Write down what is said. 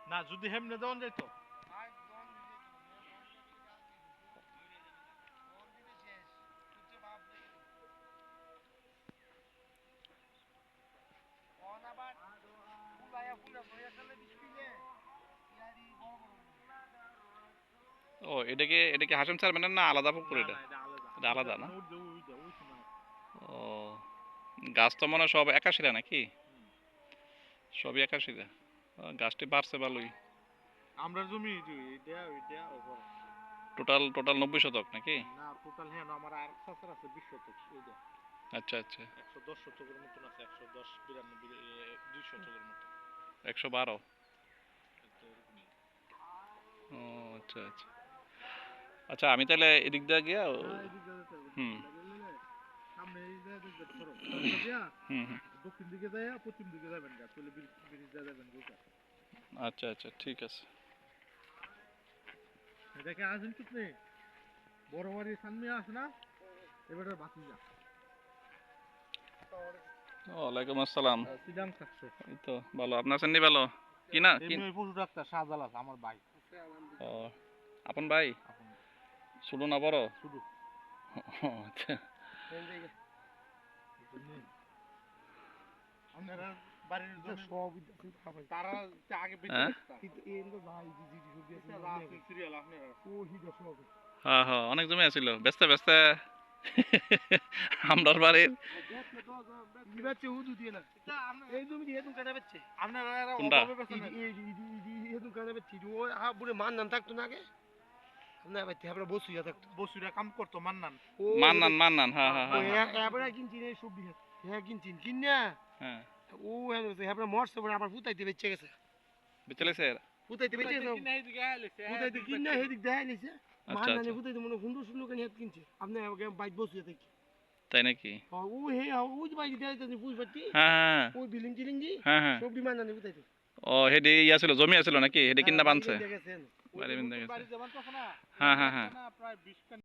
না যদি হেমনে দেওয়া যাইতো ও এটা কি হাসেম স্যার মানে না আলাদা পুকুর এটা? এটা আলাদা না? ও গাছ তো মনে হয় সব একাশিরা নাকি? সবই একাশিরা। গাছটি বাড়ছে ভালোই। আমরা জমি এটা ওইটা ওপর টোটাল টোটাল 90 শতক নাকি? না টোটাল হ্যাঁ আমার আর সাসার আছে 20 শতক ওইটা আচ্ছা আচ্ছা 110 শতকের মতন আছে 110 92 2 শতকের মতো 112। তো এরকমই ও আচ্ছা আচ্ছা আচ্ছা আমি তাহলে এদিক দিয়ে গিয়া হ্যাঁ এদিক যেতে হবে হুম সামনে এই যে দেখবেন সড়ক সড়কটা দিয়া হুম হুম দক্ষিণ দিকে যায় পশ্চিম দিকে যাবেন গা তাহলে ব্রিজ দিয়ে যাবেন ওইটা আচ্ছা আচ্ছা ঠিক আছে। এটাকে আসেন তো নেই বড় বাড়ির সামনে আসে না এবারে বাকি যা ওয়ালাইকুম আসসালাম। সিদাম থাকছে এই তো ভালো, আপনার আছেন নি ভালো? কি না কি? এমনি ওই পশু ডাক্তার শাহজালাল আমার ভাই ও আপন ভাই? আপন ছোট না বড়? শুধু ও, আচ্ছা আপনারা বাড়ির জমি তারা আগে বেঁচে হ্যাঁ রাখতা সিরিয়াল আপনারা হ্যাঁ হ্যাঁ অনেক জমি আছিল ব্যস্ত ব্যস্ত আমরার বাড়ির কোনটা? বসুরা কাম করতো মান্নান মান্নান মান্নান হ্যাঁ হ্যাঁ হ্যাঁ হ্যাঁ বেঁচে লেছে এরা? আচ্ছা আচ্ছা তাই নাকি? হ্যাঁ হ্যাঁ হ্যাঁ হ্যাঁ ও হেডি ইয়া ছিল জমি আছিল নাকি হেডি কিনা বানছে? বাড়ি বিন্দা গেছে। বাড়ি যাবেন তখন না হ্যাঁ হ্যাঁ হ্যাঁ প্রায় 20